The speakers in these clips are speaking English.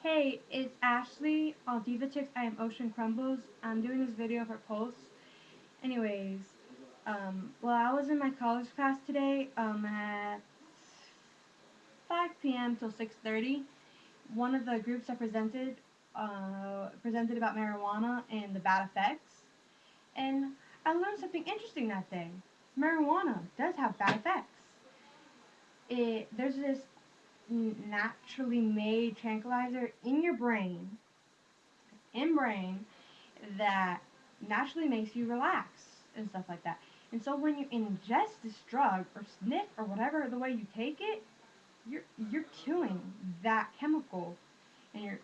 Hey, it's Ashley on Diva Chicks. I am Ocean Crumbles. I'm doing this video for posts. Anyways, well, I was in my college class today at 5 p.m. till 6:30. One of the groups that presented about marijuana and the bad effects, and I learned something interesting that day. Marijuana does have bad effects. There's this naturally made tranquilizer in brain that naturally makes you relax and stuff like that. And so when you ingest this drug or sniff or whatever the way you take it, you're killing that chemical and you're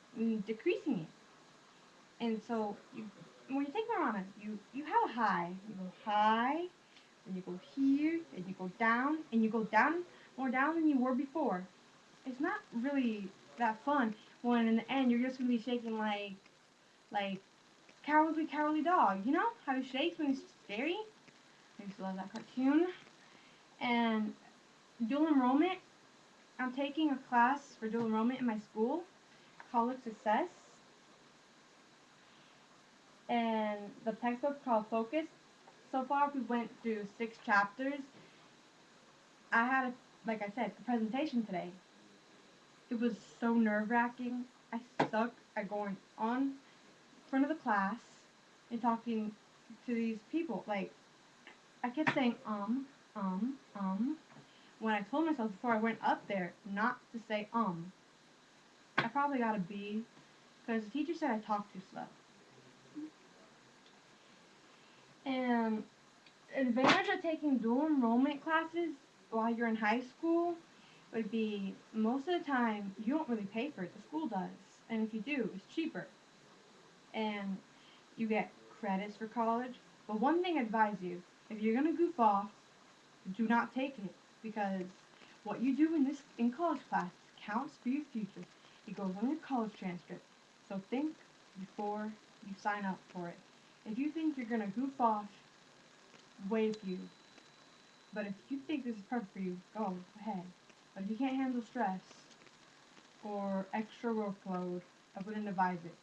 decreasing it. And so when you take marijuana, you have a high. You go high, and you go here, and you go down, and you go down more down than you were before. It's not really that fun when in the end you're just gonna be shaking like Cowardly Dog. You know how he shakes when he's scary? I used to love that cartoon. And dual enrollment, I'm taking a class for dual enrollment in my school, College Success. And the textbook called Focus. So far, we went through 6 chapters. I had, like I said, a presentation today. It was so nerve-wracking. I suck at going on front of the class and talking to these people. Like, I kept saying, um, when I told myself before I went up there not to say I probably got a B because the teacher said I talked too slow. And advantage of taking dual enrollment classes while you're in high school would be most of the time you don't really pay for it, the school does. And if you do, it's cheaper. And you get credits for college. But one thing I advise you, if you're gonna goof off, do not take it because what you do in college class counts for your future. It goes on your college transcript. So think before you sign up for it. If you think you're gonna goof off, wait a few. But if you think this is perfect for you, go ahead. But if you can't handle stress or extra workload, I wouldn't advise it.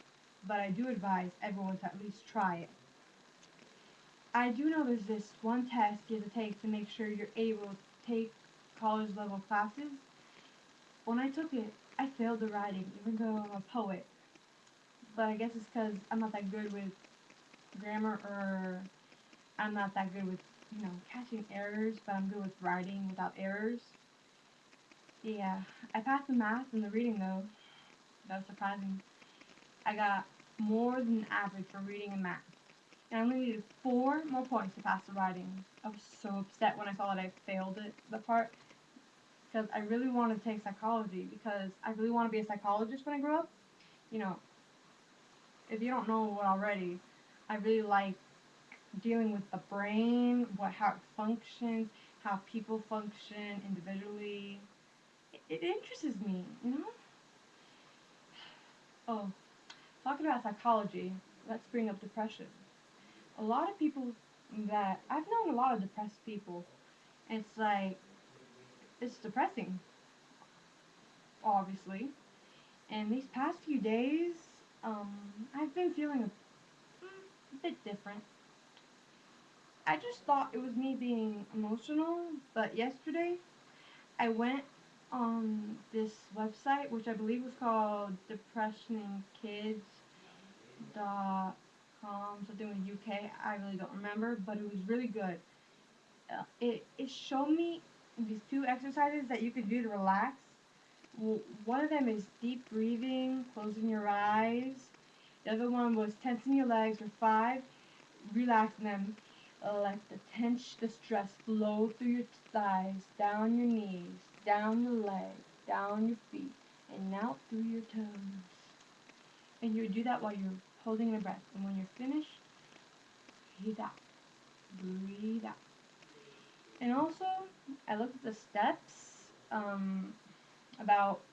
But I do advise everyone to at least try it. I do know there's this one test you have to take to make sure you're able to take college level classes. When I took it, I failed the writing, even though I'm a poet. But I guess it's because I'm not that good with grammar, or I'm not that good with, catching errors, but I'm good with writing without errors. Yeah, I passed the math and the reading though. That was surprising. I got more than average for reading and math. And I only needed 4 more points to pass the writing. I was so upset when I saw that I failed the part, because I really wanted to take psychology because I really want to be a psychologist when I grow up. You know, if you don't know what already, I really like dealing with the brain, how it functions, how people function individually. It interests me, you know? Oh, talking about psychology, let's bring up depression. A lot of people that I've known a lot of depressed people, and it's like it's depressing, obviously. And these past few days, I've been feeling a bit different. I just thought it was me being emotional, but yesterday I went on this website, which I believe was called depressioningkids.com, something with UK. I really don't remember, but it was really good. It showed me these 2 exercises that you could do to relax. Well, one of them is deep breathing, closing your eyes. The other one was tensing your legs for 5, relaxing them. Let the stress flow through your thighs, down your knees, down your legs, down your feet, and out through your toes. And you do that while you're holding your breath. And when you're finished, breathe out. Breathe out. And also, I looked at the steps.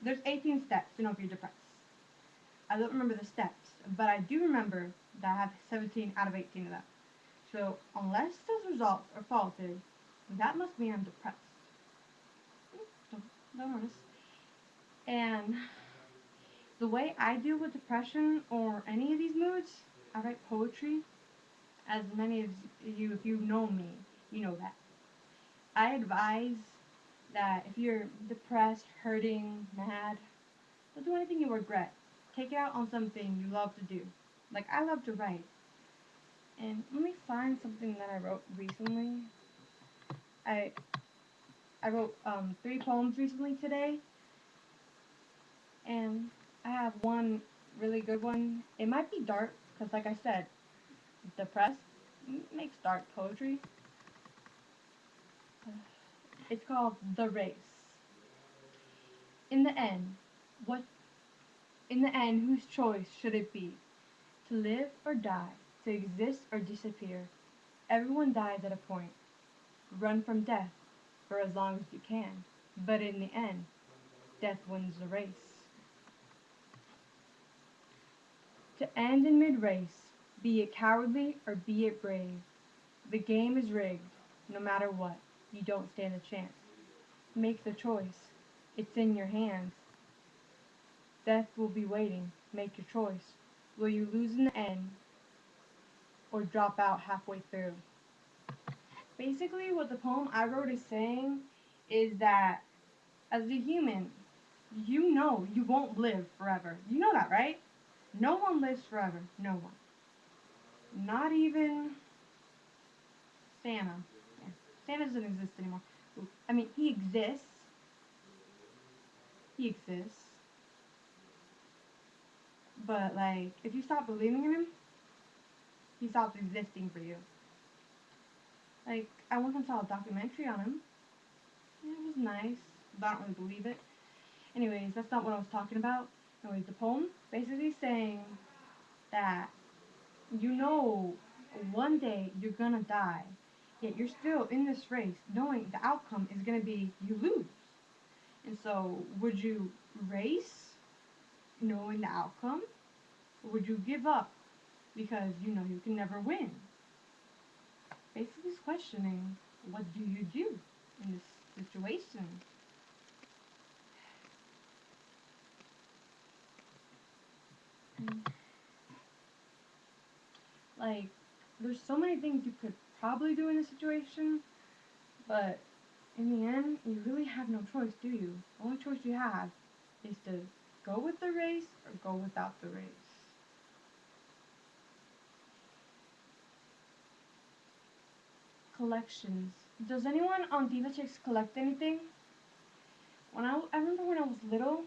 There's 18 steps to know if you're depressed. I don't remember the steps, but I do remember that I have 17 out of 18 of them. So unless those results are faulted, that must mean I'm depressed. Don't notice. And the way I deal with depression or any of these moods, I write poetry. As many of you, if you know me, you know that. I advise that if you're depressed, hurting, mad, don't do anything you regret. Take it out on something you love to do. Like, I love to write. And let me find something that I wrote recently. I I wrote 3 poems recently today, and I have one really good one. It might be dark, because like I said, depressed makes dark poetry. It's called The Race. In the end, what in the end, whose choice should it be? To live or die, to exist or disappear. Everyone dies at a point. Run from death for as long as you can. But in the end, death wins the race. To end in mid-race, be it cowardly or be it brave, the game is rigged. No matter what, you don't stand a chance. Make the choice. It's in your hands. Death will be waiting. Make your choice. Will you lose in the end or drop out halfway through? Basically, what the poem I wrote is saying is that as a human, you know you won't live forever. You know that, right? No one lives forever. No one. Not even Santa. Yeah. Santa doesn't exist anymore. I mean, he exists. He exists. But, like, if you stop believing in him, he stops existing for you. Like, I once saw a documentary on him. Yeah, it was nice, but I don't really believe it. Anyways, that's not what I was talking about. Anyways, the poem basically saying that you know one day you're gonna die, yet you're still in this race knowing the outcome is gonna be you lose. And so, would you race knowing the outcome? Or would you give up because you know you can never win? Basically, it's questioning what do you do in this situation? Like, there's so many things you could probably do in this situation, but in the end, you really have no choice, do you? The only choice you have is to go with the race or go without the race. Collections. Does anyone on Diva Chicks collect anything? I remember when I was little,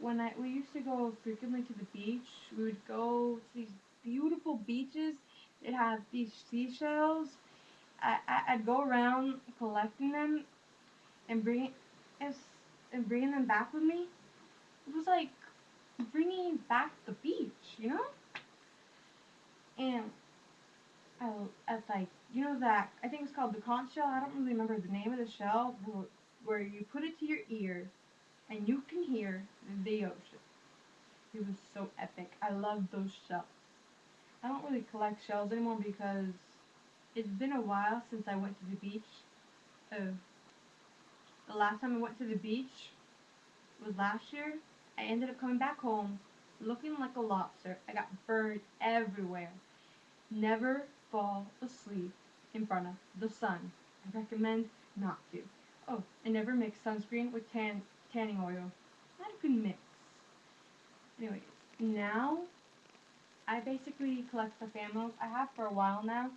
we used to go frequently to the beach. We would go to these beautiful beaches that have these seashells. I'd go around collecting them and bringing them back with me. It was like bringing back the beach, you know? And I like, you know that, I think it's called the conch shell. I don't really remember the name of the shell, where you put it to your ear and you can hear the ocean. It was so epic. I love those shells. I don't really collect shells anymore because it's been a while since I went to the beach. Uh, the last time I went to the beach was last year. I ended up coming back home looking like a lobster. I got burned everywhere. Never fall asleep in front of the sun. I recommend not to. Oh, and never mix sunscreen with tanning oil. Not a good mix. Anyway, now I basically collect the fan mails. I have for a while now,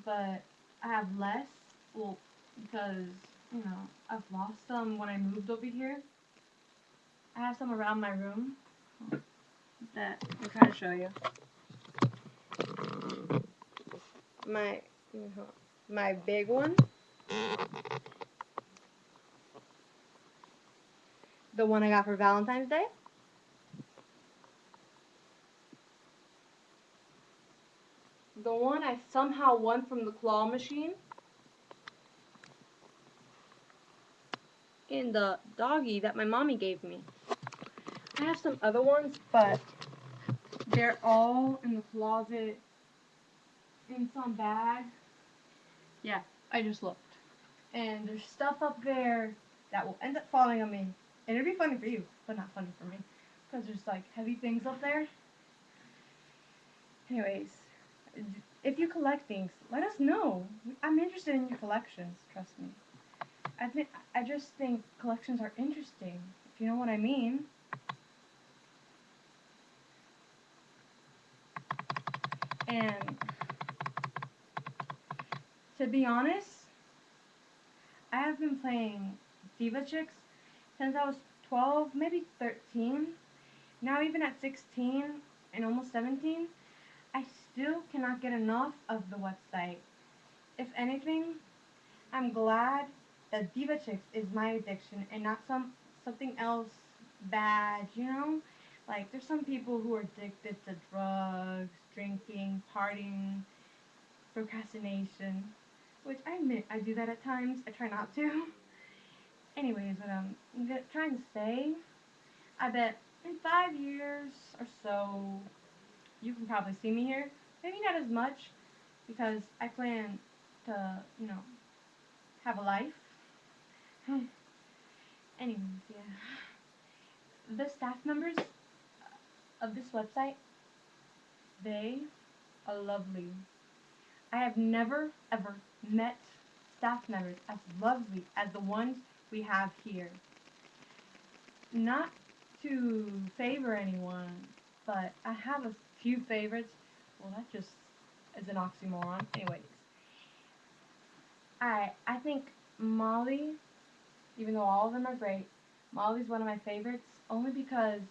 but I have less. Well, because I've lost some when I moved over here. I have some around my room that I'm trying to show you. My my big one, the one I got for Valentine's Day. The one I somehow won from the claw machine. And the doggy that my mommy gave me. I have some other ones, but they're all in the closet in some bag. Yeah, I just looked. And there's stuff up there that will end up falling on me. And it'll be funny for you, but not funny for me. because there's like heavy things up there. Anyways, if you collect things, let us know. I'm interested in your collections, trust me. I just think collections are interesting, if you know what I mean. And to be honest, I have been playing Diva Chicks since I was 12, maybe 13. Now even at 16 and almost 17, I still cannot get enough of the website. If anything, I'm glad that Diva Chicks is my addiction and not something else bad, you know? Like there's some people who are addicted to drugs, drinking, partying, procrastination, which I admit I do that at times. I try not to. Anyways, what I'm trying to say, I bet in 5 years or so, you can probably see me here. Maybe not as much, because I plan to, have a life. Anyways, yeah. The staff members of this website, they are lovely. I have never, ever met staff members as lovely as the ones we have here. Not to favor anyone, but I have a few favorites. Well, that just is an oxymoron. Anyways, I think Molly, even though all of them are great, Molly's one of my favorites only because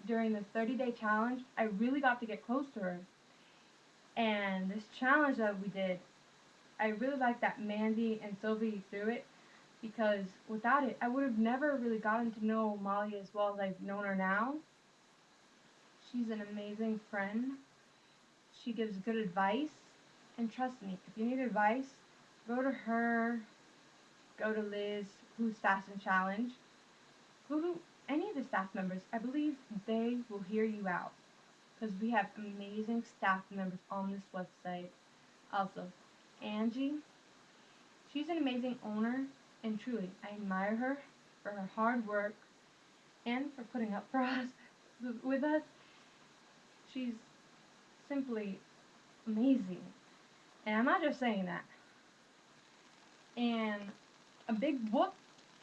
during the 30-day challenge, I really got to get close to her. And this challenge that we did, I really like that Mandy and Sylvie threw it, because without it, I would have never really gotten to know Molly as well as I've known her now. She's an amazing friend. She gives good advice. And trust me, if you need advice, go to her, go to Liz, who's Fast and Challenge, go to any of the staff members. I believe they will hear you out, because we have amazing staff members on this website. Also, Angie, she's an amazing owner, and truly, I admire her for her hard work and for putting up for us, with us. She's simply amazing. And I'm not just saying that. And a big whoop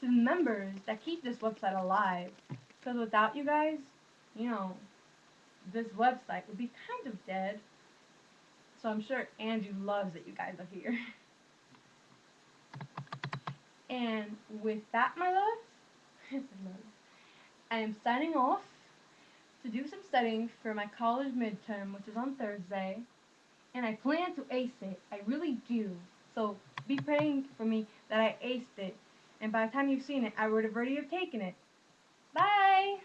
to the members that keep this website alive. Because without you guys, this website would be kind of dead. So I'm sure Angie loves that you guys are here. And with that, my loves, I am signing off to do some studying for my college midterm, which is on Thursday. And I plan to ace it. I really do. So be praying for me that I aced it. And by the time you've seen it, I would have already have taken it. Bye!